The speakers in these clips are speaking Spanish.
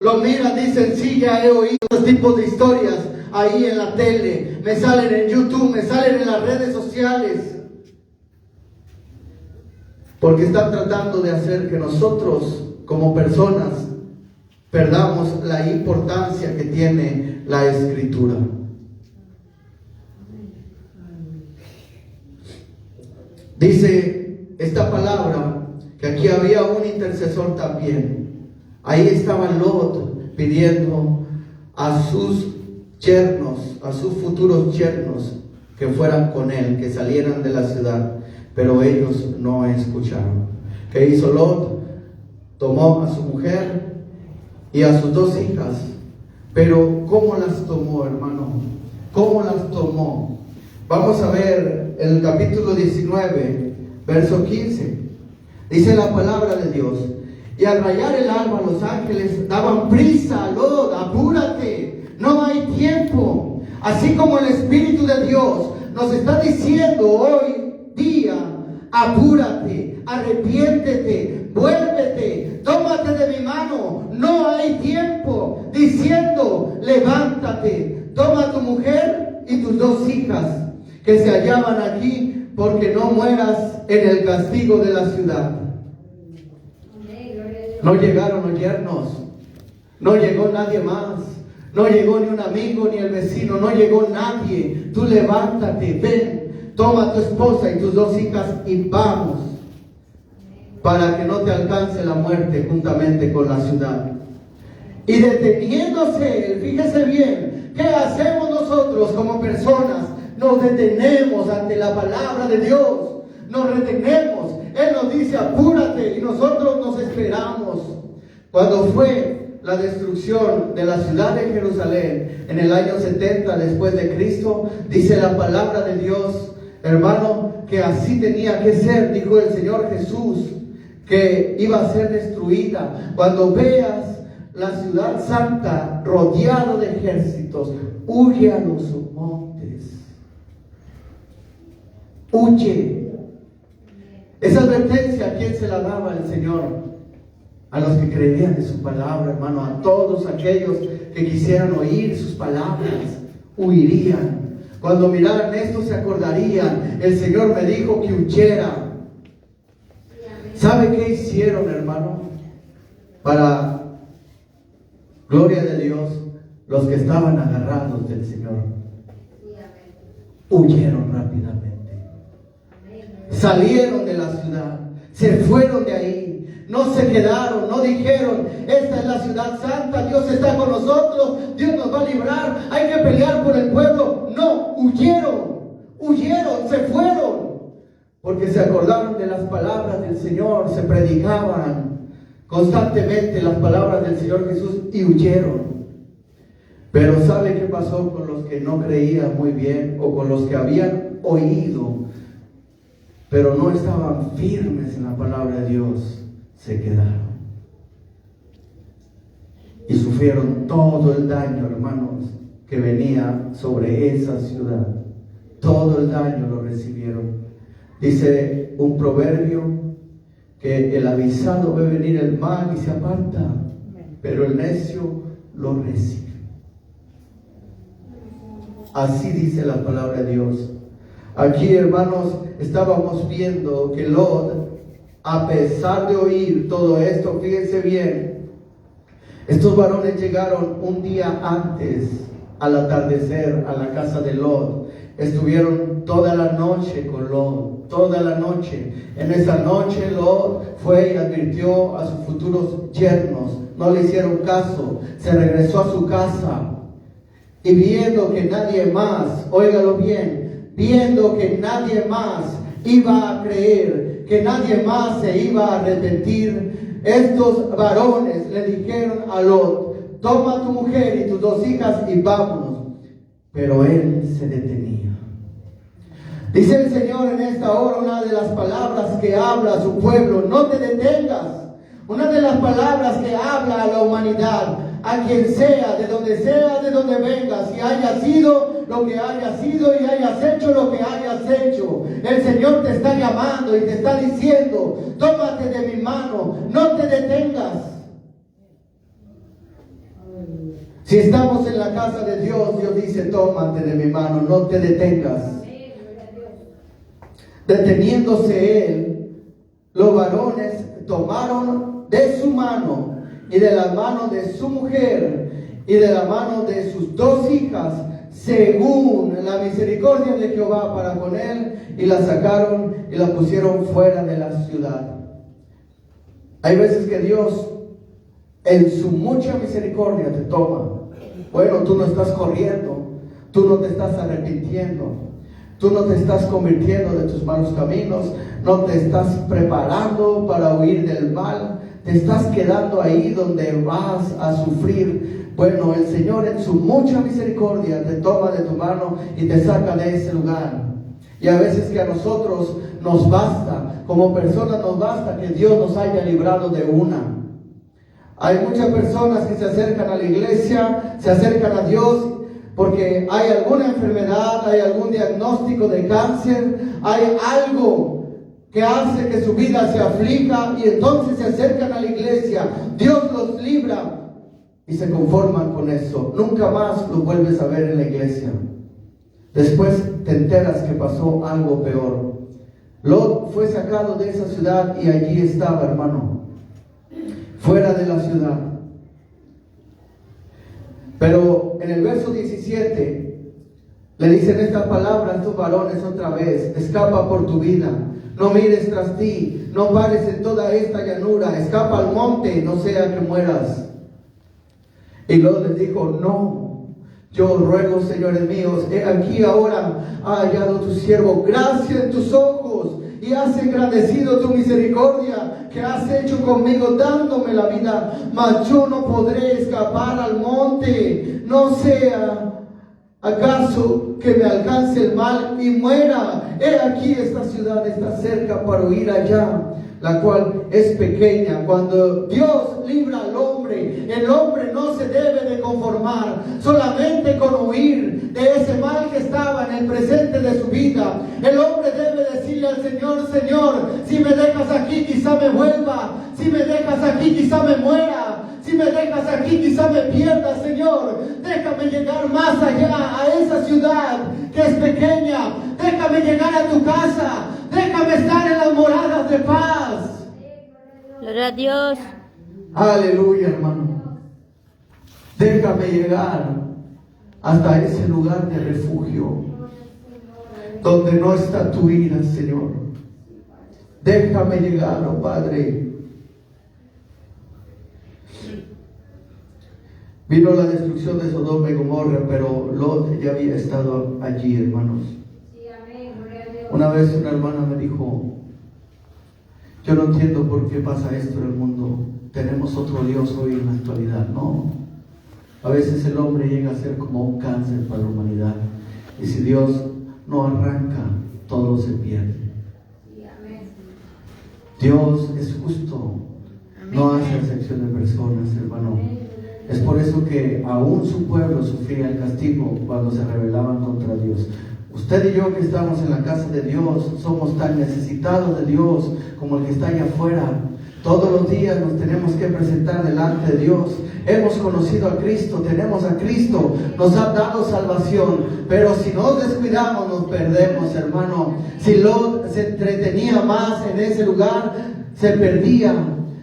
lo miran, dicen, sí, ya he oído estos tipos de historias ahí en la tele, me salen en YouTube, me salen en las redes sociales. Porque están tratando de hacer que nosotros, como personas, perdamos la importancia que tiene la Escritura. Dice esta palabra que aquí había un intercesor también. Ahí estaba Lot pidiendo a sus yernos, a sus futuros yernos, que fueran con él, que salieran de la ciudad. Pero ellos no escucharon. ¿Qué hizo Lot? Tomó a su mujer y a sus 2 hijas. Pero ¿cómo las tomó, hermano? ¿Cómo las tomó? Vamos a ver el capítulo 19, verso 15. Dice la palabra de Dios: y al rayar el alba los ángeles daban prisa a Lot, apúrate, no hay tiempo. Así como el Espíritu de Dios nos está diciendo hoy día, apúrate, arrepiéntete, vuélvete, tómate de mi mano, no hay tiempo, diciendo, levántate, toma a tu mujer y tus 2 hijas que se hallaban aquí, porque no mueras en el castigo de la ciudad. No llegaron los yernos, no llegó nadie más, no llegó ni un amigo ni el vecino, no llegó nadie. Tú levántate, ven, toma a tu esposa y tus 2 hijas y vamos, para que no te alcance la muerte juntamente con la ciudad. Y deteniéndose, fíjese bien, ¿qué hacemos nosotros como personas? Nos detenemos ante la palabra de Dios, nos retenemos. Él nos dice, apúrate, y nosotros nos esperamos. Cuando fue la destrucción de la ciudad de Jerusalén en el año 70 después de Cristo, dice la palabra de Dios, hermano, que así tenía que ser, dijo el Señor Jesús, que iba a ser destruida. Cuando veas la ciudad santa rodeado de ejércitos, huye a los montes, huye. Esa advertencia, ¿a quién se la daba el Señor? A los que creían en su palabra, hermano, a todos aquellos que quisieran oír sus palabras, huirían. Cuando miraran esto se acordarían, el Señor me dijo que huyera. ¿Sabe qué hicieron, hermano? Para gloria de Dios, los que estaban agarrados del Señor huyeron rápidamente. Salieron de la ciudad, se fueron de ahí, no se quedaron, no dijeron, esta es la ciudad santa, Dios está con nosotros, Dios nos va a librar, hay que pelear por el pueblo. No, huyeron, se fueron, porque se acordaron de las palabras del Señor, se predicaban constantemente las palabras del Señor Jesús y huyeron. Pero ¿sabe qué pasó con los que no creían muy bien o con los que habían oído, pero no estaban firmes en la palabra de Dios? Se quedaron y sufrieron todo el daño, hermanos, que venía sobre esa ciudad. Todo el daño lo recibieron. Dice un proverbio que el avisado ve venir el mal y se aparta, pero el necio lo recibe. Así dice la palabra de Dios. Aquí, hermanos, estábamos viendo que Lot, a pesar de oír todo esto, fíjense bien, estos varones llegaron un día antes, al atardecer, a la casa de Lot. Estuvieron toda la noche con Lot, toda la noche. En esa noche Lot fue y advirtió a sus futuros yernos. No le hicieron caso, se regresó a su casa. Y viendo que nadie más, óigalo bien, viendo que nadie más iba a creer, que nadie más se iba a arrepentir, estos varones le dijeron a Lot, toma a tu mujer y tus 2 hijas y vámonos. Pero él se detenía. Dice el Señor en esta hora, una de las palabras que habla a su pueblo, no te detengas. Una de las palabras que habla a la humanidad, a quien sea, de donde vengas, y haya sido lo que haya sido y hayas hecho lo que hayas hecho. El Señor te está llamando y te está diciendo, tómate de mi mano, no te detengas. Si estamos en la casa de Dios, Dios dice, tómate de mi mano, no te detengas. Deteniéndose él, los varones tomaron de su mano y de la mano de su mujer y de la mano de sus 2 hijas, según la misericordia de Jehová para con él, y la sacaron y la pusieron fuera de la ciudad. Hay veces que Dios en su mucha misericordia te toma. Bueno, tú no estás corriendo, tú no te estás arrepintiendo, tú no te estás convirtiendo de tus malos caminos, no te estás preparando para huir del mal, te estás quedando ahí donde vas a sufrir. Bueno, el Señor en su mucha misericordia te toma de tu mano y te saca de ese lugar. Y a veces que a nosotros nos basta, como personas nos basta que Dios nos haya librado de una. Hay muchas personas que se acercan a la iglesia, se acercan a Dios porque hay alguna enfermedad, hay algún diagnóstico de cáncer, hay algo que hace que su vida se aflija y entonces se acercan a la iglesia. Dios los libra y se conforman con eso. Nunca más los vuelves a ver en la iglesia. Después te enteras que pasó algo peor. Lot fue sacado de esa ciudad y allí estaba, hermano, fuera de la ciudad. Pero en el verso 17 le dicen estas palabras a estos varones otra vez: escapa por tu vida, no mires tras ti, no pares en toda esta llanura, escapa al monte, no sea que mueras. Y Lot les dijo: no, yo ruego, señores míos, he aquí ahora ha hallado tu siervo gracia en tus ojos, y has engrandecido tu misericordia que has hecho conmigo, dándome la vida, mas yo no podré escapar al monte, no sea acaso que me alcance el mal y muera. He aquí esta ciudad está cerca para huir allá, la cual es pequeña. Cuando Dios libra al hombre, el hombre no se debe de conformar solamente con huir de ese mal que estaba en el presente de su vida. El hombre debe decirle al Señor: Señor, si me dejas aquí quizá me vuelva, si me dejas aquí quizá me muera, si me dejas aquí quizá me pierda. Señor, déjame llegar más allá a esa ciudad que es pequeña, déjame llegar a tu casa, déjame estar en las moradas de paz. Gloria a Dios. Aleluya, hermano. Déjame llegar hasta ese lugar de refugio donde no está tu ira, Señor. Déjame llegar, oh Padre. Vino la destrucción de Sodoma y Gomorra, pero Lot ya había estado allí, hermanos. Una vez una hermana me dijo: yo no entiendo por qué pasa esto en el mundo. Tenemos otro Dios hoy en la actualidad. No, a veces el hombre llega a ser como un cáncer para la humanidad, y si Dios no arranca, todo se pierde. Dios es justo, no hace excepción de personas, hermano. Es por eso que aún su pueblo sufría el castigo cuando se rebelaban contra Dios. Usted y yo que estamos en la casa de Dios somos tan necesitados de Dios como el que está allá afuera. Todos los días nos tenemos que presentar delante de Dios. Hemos conocido a Cristo, tenemos a Cristo, nos ha dado salvación, pero si nos descuidamos nos perdemos, hermano. Si Lot se entretenía más en ese lugar, se perdía.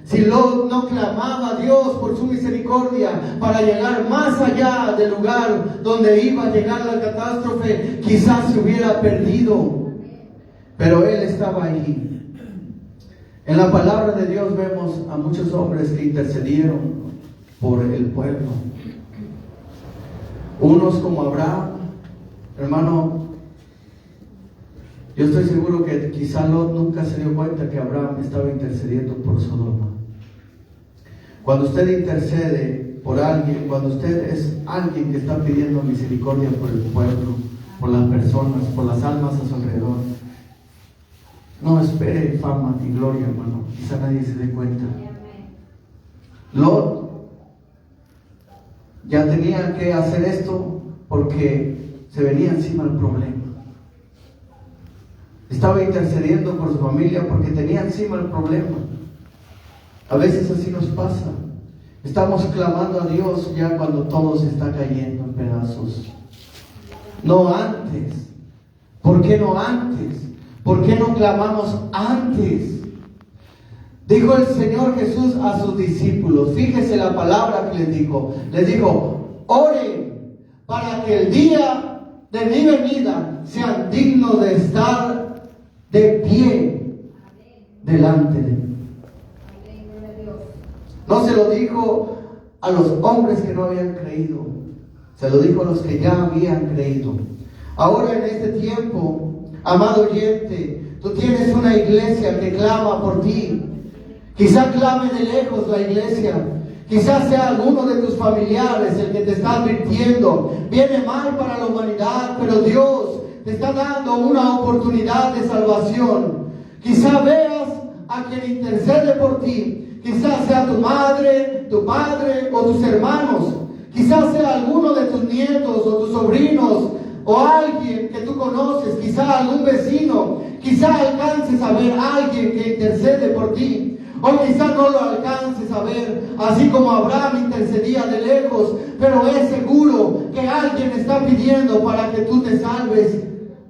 Si Lot no clamaba a Dios por su misericordia para llegar más allá del lugar donde iba a llegar la catástrofe, quizás se hubiera perdido. Pero él estaba allí. En la palabra de Dios vemos a muchos hombres que intercedieron por el pueblo. Unos como Abraham, hermano. Yo estoy seguro que quizá Lot nunca se dio cuenta que Abraham estaba intercediendo por Sodoma. Cuando usted intercede por alguien, cuando usted es alguien que está pidiendo misericordia por el pueblo, por las personas, por las almas a su alrededor, no espere fama ni gloria, hermano. Quizá nadie se dé cuenta. Lot ya tenía que hacer esto porque se venía encima el problema. Estaba intercediendo por su familia porque tenía encima el problema. A veces así nos pasa. Estamos clamando a Dios ya cuando todo se está cayendo en pedazos. No antes. ¿Por qué no antes? ¿Por qué no clamamos antes? Dijo el Señor Jesús a sus discípulos, fíjese la palabra que les dijo, oren para que el día de mi venida sean dignos de estar de pie delante de mí. No se lo dijo a los hombres que no habían creído, se lo dijo a los que ya habían creído. Ahora en este tiempo, amado oyente, tú tienes una iglesia que clama por ti. Quizá clame de lejos la iglesia. Quizás sea alguno de tus familiares el que te está advirtiendo. Viene mal para la humanidad, pero Dios te está dando una oportunidad de salvación. Quizá veas a quien intercede por ti. Quizás sea tu madre, tu padre o tus hermanos. Quizás sea alguno de tus nietos o tus sobrinos o alguien que tú conoces. Quizá algún vecino. Quizá alcances a ver a alguien que intercede por ti. O quizá no lo alcances a ver, así como Abraham intercedía de lejos, pero es seguro que alguien está pidiendo para que tú te salves,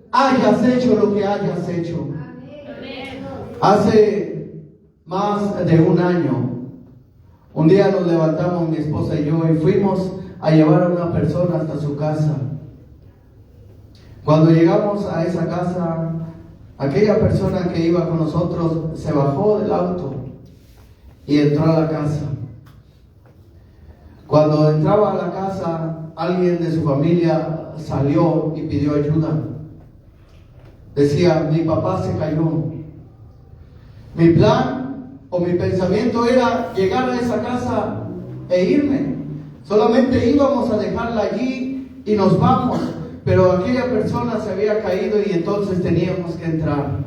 hayas hecho lo que hayas hecho. Hace más de un año, un día nos levantamos mi esposa y yo y fuimos a llevar a una persona hasta su casa. Cuando llegamos a esa casa, aquella persona que iba con nosotros se bajó del auto y entró a la casa. Cuando entraba a la casa, alguien de su familia salió y pidió ayuda. Decía, mi papá se cayó. Mi plan o mi pensamiento era llegar a esa casa e irme. Solamente íbamos a dejarla allí y nos vamos. Pero aquella persona se había caído y entonces teníamos que entrar.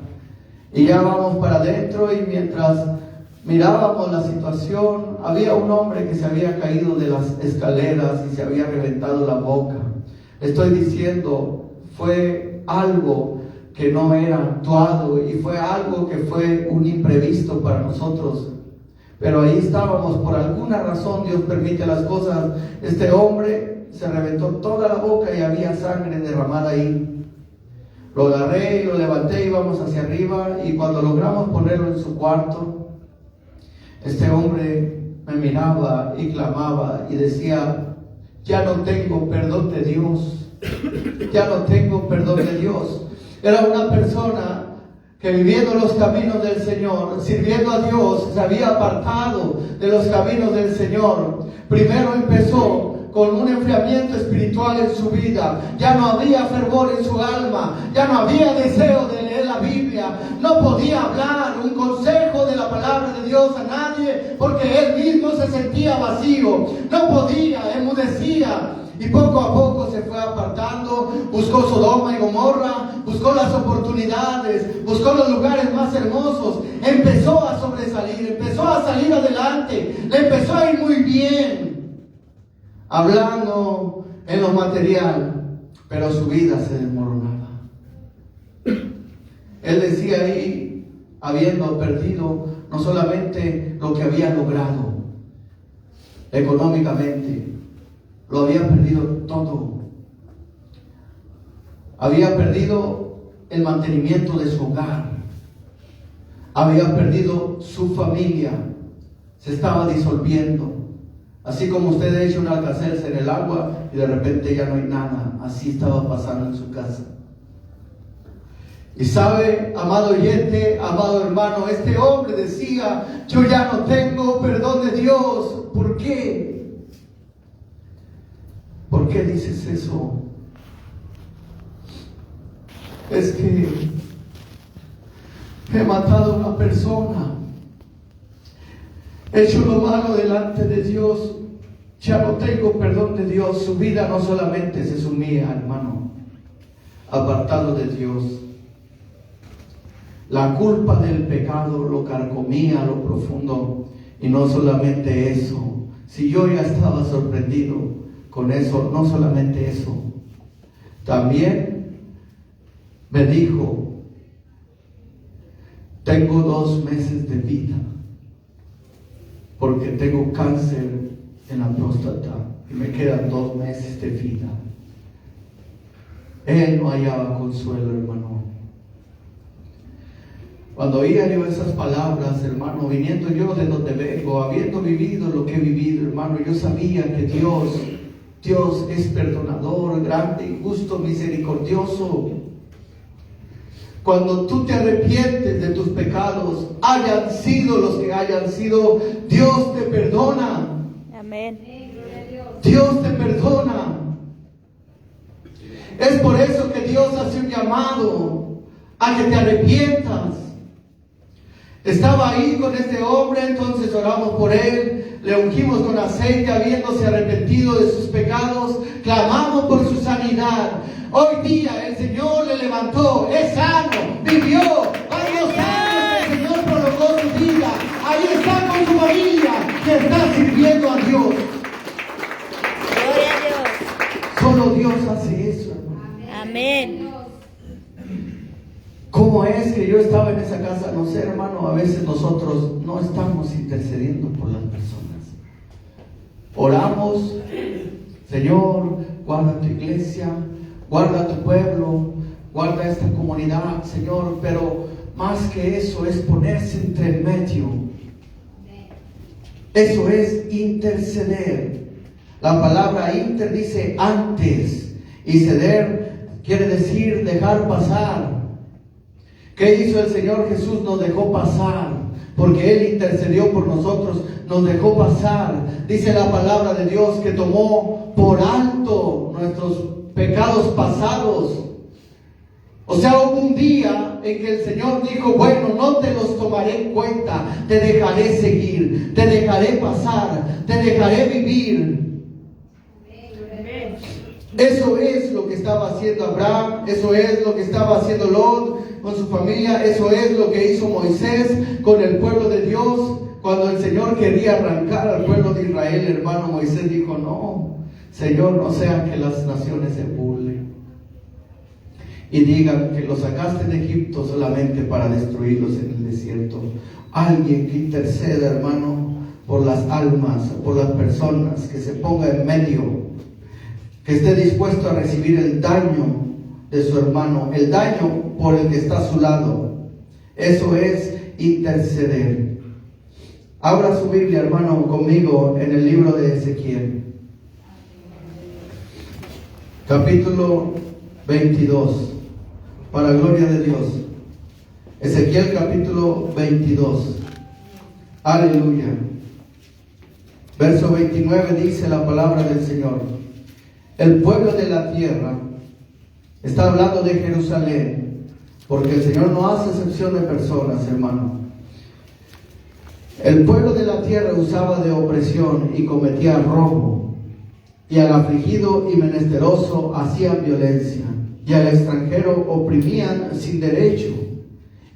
Y ya vamos para adentro y mientras mirábamos la situación, había un hombre que se había caído de las escaleras y se había reventado la boca. Estoy diciendo, fue algo que no era actuado y fue algo que fue un imprevisto para nosotros. Pero ahí estábamos, por alguna razón Dios permite las cosas. Este hombre se reventó toda la boca y había sangre derramada ahí. Lo agarré y lo levanté, íbamos hacia arriba y cuando logramos ponerlo en su cuarto, este hombre me miraba y clamaba y decía, ya no tengo perdón de Dios, ya no tengo perdón de Dios. Era una persona que viviendo los caminos del Señor, sirviendo a Dios, se había apartado de los caminos del Señor. Primero empezó con un enfriamiento espiritual en su vida. Ya no había fervor en su alma, ya no había deseo de leer la Biblia, no podía hablar un consejo de la palabra de Dios a nadie porque él mismo se sentía vacío, no podía, enmudecía. Y poco a poco se fue apartando, buscó Sodoma y Gomorra, buscó las oportunidades, buscó los lugares más hermosos, empezó a sobresalir, empezó a salir adelante, le empezó a ir muy bien, hablando en lo material, pero su vida se desmoronaba. Él decía ahí, habiendo perdido no solamente lo que había logrado económicamente, lo había perdido todo. Había perdido el mantenimiento de su hogar. Había perdido su familia. Se estaba disolviendo. Así como usted ha hecho un alcacelser en el agua y de repente ya no hay nada. Así estaba pasando en su casa. Y sabe, amado oyente, amado hermano, este hombre decía, yo ya no tengo perdón de Dios. ¿Por qué? ¿Por qué dices eso? Es que he matado a una persona, he hecho lo malo delante de Dios, ya no tengo perdón de Dios. Su vida no solamente se sumía, hermano, apartado de Dios. La culpa del pecado lo carcomía a lo profundo. Y no solamente eso, si yo ya estaba sorprendido con eso, no solamente eso, también me dijo, tengo 2 meses de vida porque tengo cáncer en la próstata y me quedan 2 meses de vida. Él no hallaba consuelo, hermano. Cuando oía yo esas palabras, hermano, viniendo yo de donde vengo, habiendo vivido lo que he vivido, hermano, yo sabía que Dios es perdonador, grande, injusto, misericordioso. Cuando tú te arrepientes de tus pecados, hayan sido los que hayan sido, Dios te perdona. Amén. Dios te perdona. Es por eso que Dios hace un llamado a que te arrepientas. Estaba ahí con este hombre, entonces oramos por él, le ungimos con aceite, habiéndose arrepentido de sus pecados, clamamos por su sanidad. Hoy día el Señor le levantó, es sano, vivió varios años, el Señor prolongó su vida. Ahí está con su familia, que está sirviendo a Dios. Gloria a Dios. Solo Dios hace eso, hermano. Amén. ¿Cómo es que yo estaba en esa casa? No sé, hermano, a veces nosotros no estamos intercediendo por las personas. Oramos, Señor, guarda tu iglesia, guarda tu pueblo, guarda esta comunidad, Señor, pero más que eso es ponerse entre el medio. Eso es interceder. La palabra inter dice antes, y ceder quiere decir dejar pasar. ¿Qué hizo el Señor Jesús? Nos dejó pasar, porque Él intercedió por nosotros, nos dejó pasar. Dice la palabra de Dios que tomó por alto nuestros pecados pasados. O sea, hubo un día en que el Señor dijo, bueno, no te los tomaré en cuenta, te dejaré seguir, te dejaré pasar, te dejaré vivir. Eso es lo que estaba haciendo Abraham, eso es lo que estaba haciendo Lot con su familia, eso es lo que hizo Moisés con el pueblo de Dios. Cuando el Señor quería arrancar al pueblo de Israel, hermano, Moisés dijo, no, Señor, no sea que las naciones se burlen y digan que los sacaste de Egipto solamente para destruirlos en el desierto. Alguien que interceda, hermano, por las almas, por las personas, que se ponga en medio, que esté dispuesto a recibir el daño de su hermano, el daño por el que está a su lado. Eso es interceder. Abra su Biblia, hermano, conmigo en el libro de Ezequiel, capítulo 22, para gloria de Dios. Ezequiel capítulo 22. Aleluya. Verso 29 dice la palabra del Señor: el pueblo de la tierra, está hablando de Jerusalén, porque el Señor no hace excepción de personas, hermano. El pueblo de la tierra usaba de opresión y cometía robo, y al afligido y menesteroso hacían violencia, y al extranjero oprimían sin derecho.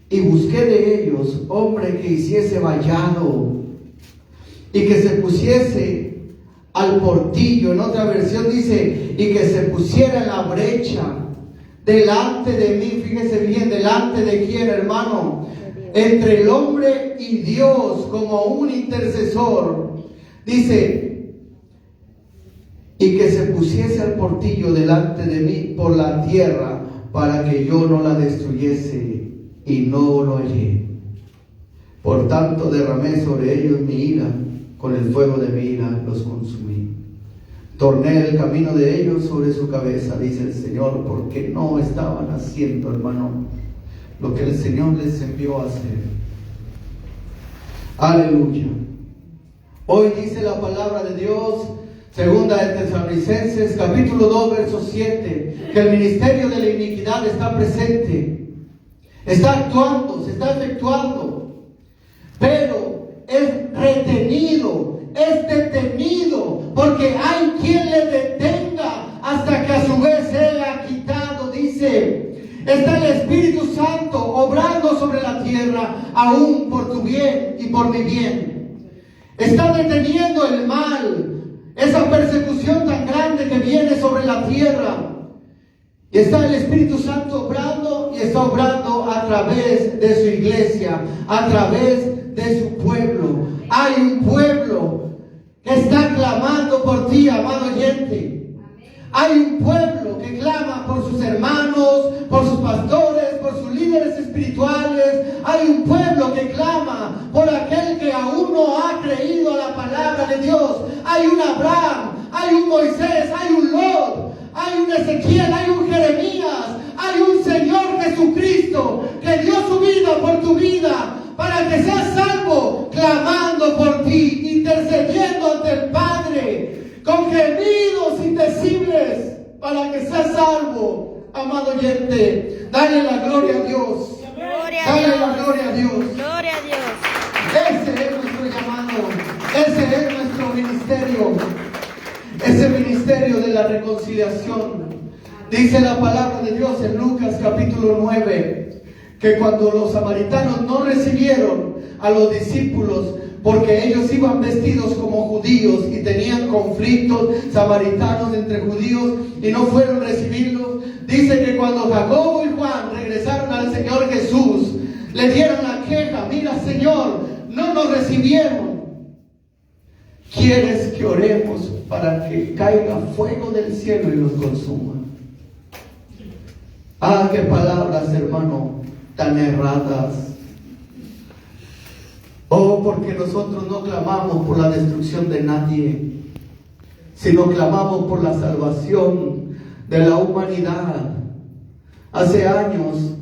Y busqué de ellos hombre que hiciese vallado y que se pusiese al portillo. En otra versión dice, y que se pusiera en la brecha delante de mí. Fíjese bien, delante de quién, hermano, entre el hombre y Dios, como un intercesor. Dice, y que se pusiese al portillo delante de mí por la tierra, para que yo no la destruyese, y no lo hallé. Por tanto derramé sobre ellos mi ira, con el fuego de mi ira los consumí. Torné el camino de ellos sobre su cabeza, dice el Señor, porque no estaban haciendo, hermano, lo que el Señor les envió a hacer. Aleluya. Hoy dice la palabra de Dios, segunda de Tesalonicenses, capítulo 2, verso 7, que el ministerio de la iniquidad está presente, está actuando, se está efectuando, pero es retenido, es detenido, porque hay quien le detenga hasta que a su vez sea quitado. Dice, está el Espíritu Santo obrando sobre la tierra, aún por tu bien y por mi bien. Está deteniendo el mal, esa persecución tan grande que viene sobre la tierra. Y está el Espíritu Santo obrando, y está obrando a través de su iglesia, a través de su pueblo. Hay un pueblo que está clamando por ti, amado oyente. Hay un pueblo que clama por sus hermanos, por sus pastores, por sus líderes espirituales. Hay un pueblo que clama por aquel que aún no ha creído a la palabra de Dios. Hay un Abraham, hay un Moisés, hay un Lot, hay un Ezequiel, hay un Jeremías, hay un Señor Jesucristo que dio su vida por tu vida para que seas salvo, clamando por ti, intercediendo ante el Padre con gemidos indecibles para que seas salvo, amado oyente. Dale la gloria a Dios. Dale la gloria a Dios. Gloria a Dios. Ese es nuestro llamado. Ese es nuestro ministerio. Ese ministerio de la reconciliación. Dice la palabra de Dios en Lucas capítulo 9, que cuando los samaritanos no recibieron a los discípulos, porque ellos iban vestidos como judíos y tenían conflictos samaritanos entre judíos y no fueron a recibirlos, dice que cuando Jacobo y Juan regresaron al Señor Jesús, le dieron la queja: mira, Señor, no nos recibieron. ¿Quieres que oremos para que caiga fuego del cielo y los consuma? Ah, qué palabras, hermano, tan erradas. Oh, porque nosotros no clamamos por la destrucción de nadie, sino clamamos por la salvación de la humanidad. Hace años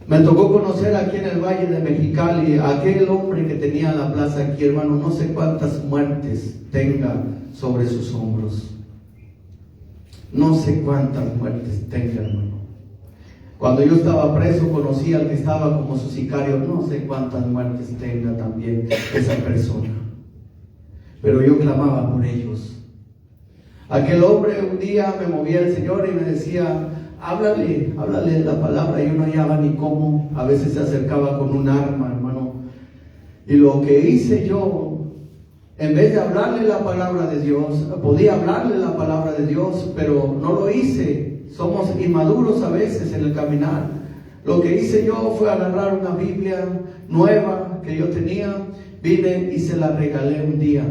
me tocó conocer aquí en el Valle de Mexicali a aquel hombre que tenía la plaza aquí, hermano. No sé cuántas muertes tenga sobre sus hombros. No sé cuántas muertes tenga, hermano. Cuando yo estaba preso, conocí al que estaba como su sicario. No sé cuántas muertes tenga también esa persona, pero yo clamaba por ellos. Aquel hombre, un día me movía el Señor y me decía: háblale la palabra. Yo no hallaba ni cómo. A veces se acercaba con un arma, hermano. Y lo que hice yo, en vez de hablarle la palabra de Dios, podía hablarle la palabra de Dios, pero no lo hice. Somos inmaduros a veces en el caminar. Lo que hice yo fue agarrar una Biblia nueva que yo tenía, vine y se la regalé un día.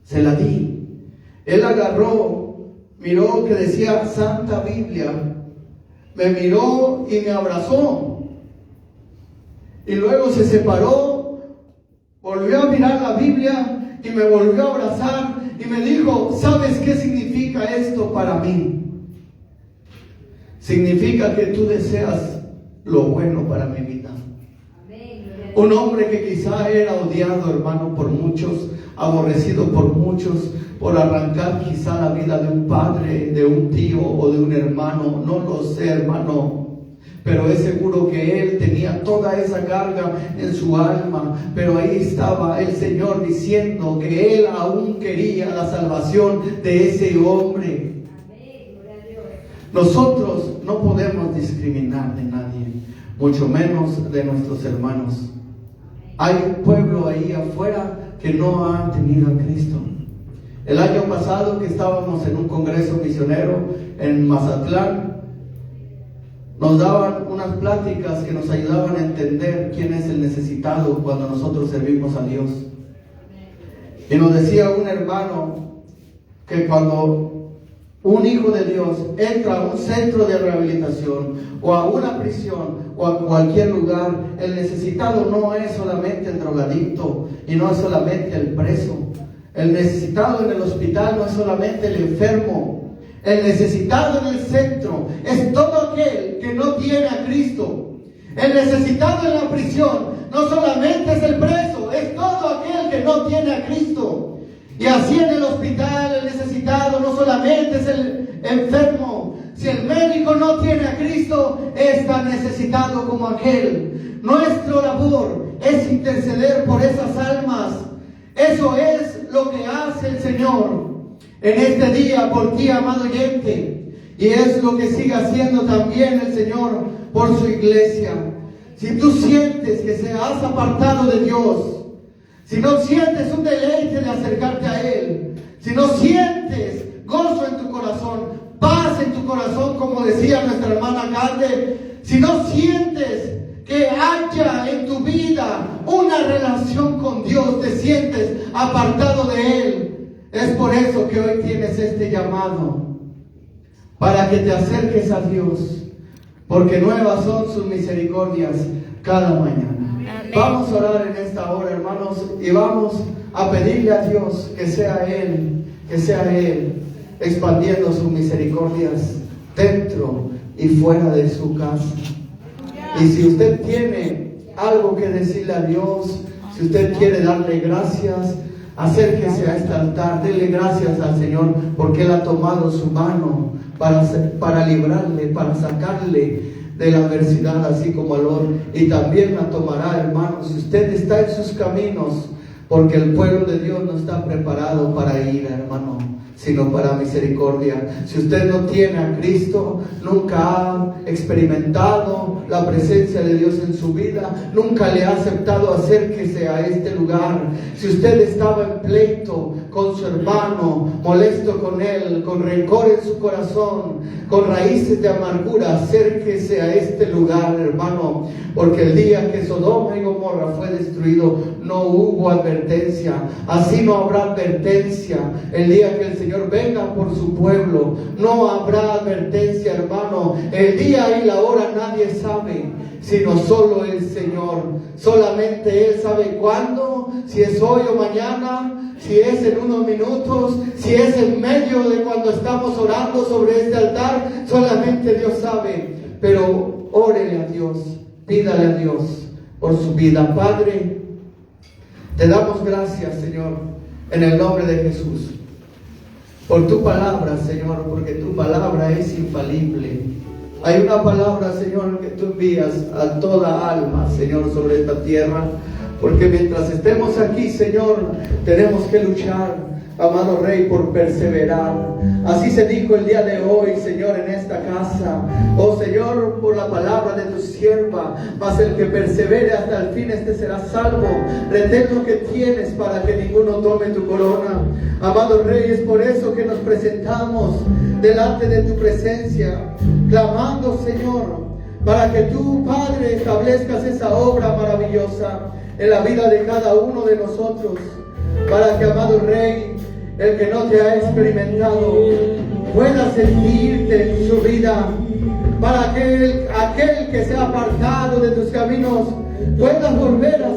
Se la di. Él agarró, miró que decía Santa Biblia, me miró y me abrazó. Y luego se separó, volvió a mirar la Biblia y me volvió a abrazar y me dijo: ¿sabes qué significa esto para mí? Significa que tú deseas lo bueno para mi vida. Un hombre que quizá era odiado, hermano, por muchos, aborrecido por muchos, por arrancar quizá la vida de un padre, de un tío o de un hermano. No lo sé, hermano, pero es seguro que él tenía toda esa carga en su alma. Pero ahí estaba el Señor diciendo que Él aún quería la salvación de ese hombre. Nosotros no podemos discriminar de nadie, mucho menos de nuestros hermanos. Hay un pueblo ahí afuera que no ha tenido a Cristo. El año pasado que estábamos en un congreso misionero en Mazatlán, nos daban unas pláticas que nos ayudaban a entender quién es el necesitado cuando nosotros servimos a Dios. Y nos decía un hermano que cuando un hijo de Dios entra a un centro de rehabilitación o a una prisión o a cualquier lugar, el necesitado no es solamente el drogadicto y no es solamente el preso. El necesitado en el hospital no es solamente el enfermo. El necesitado en el centro es todo aquel que no tiene a Cristo. El necesitado en la prisión no solamente es el preso, es todo aquel que no tiene a Cristo. Y así en el hospital el necesitado no solamente es el enfermo. Si el médico no tiene a Cristo, es tan necesitado como aquel. Nuestra labor es interceder por esas almas. Eso es lo que hace el Señor en este día por ti, amado oyente. Y es lo que sigue haciendo también el Señor por su iglesia. Si tú sientes que se has apartado de Dios, si no sientes un deleite de acercarte a Él, si no sientes gozo en tu corazón, paz en tu corazón, como decía nuestra hermana Carmen, si no sientes que haya en tu vida vida una relación con Dios, te sientes apartado de Él. Es por eso que hoy tienes este llamado, para que te acerques a Dios, porque nuevas son sus misericordias cada mañana. Amén. Vamos a orar en esta hora, hermanos, y vamos a pedirle a Dios que sea Él expandiendo sus misericordias dentro y fuera de su casa. Y si usted tiene algo que decirle a Dios, si usted quiere darle gracias, acérquese a este altar, denle gracias al Señor, porque Él ha tomado su mano para librarle, para sacarle de la adversidad, así como al otro. Y también la tomará, hermanos, si usted está en sus caminos, porque el pueblo de Dios no está preparado para ira, hermano, sino para misericordia. Si usted no tiene a Cristo, nunca ha experimentado la presencia de Dios en su vida, nunca le ha aceptado, acérquese a este lugar. Si usted estaba en pleito con su hermano, molesto con él, con rencor en su corazón, con raíces de amargura, acérquese a este lugar, hermano, porque el día que Sodoma y Gomorra fue destruido, no hubo advertencia. Así no habrá advertencia el día que el Señor venga por su pueblo. No habrá advertencia, hermano. El día y la hora nadie sabe, sino solo el Señor. Solamente Él sabe cuándo, si es hoy o mañana, si es en unos minutos, si es en medio de cuando estamos orando sobre este altar. Solamente Dios sabe. Pero órele a Dios, pídale a Dios por su vida. Padre, te damos gracias, Señor, en el nombre de Jesús, por tu palabra, Señor, porque tu palabra es infalible. Hay una palabra, Señor, que tú envías a toda alma, Señor, sobre esta tierra, porque mientras estemos aquí, Señor, tenemos que luchar, amado Rey, por perseverar. Así se dijo el día de hoy, Señor, en esta casa. Oh Señor, por la palabra de tu sierva, mas el que persevere hasta el fin, este será salvo. Retén lo que tienes para que ninguno tome tu corona. Amado Rey, es por eso que nos presentamos delante de tu presencia, clamando, Señor, para que tú, Padre, establezcas esa obra maravillosa en la vida de cada uno de nosotros, para que, amado Rey, el que no te ha experimentado pueda sentirte en su vida, para que aquel que se ha apartado de tus caminos pueda volver a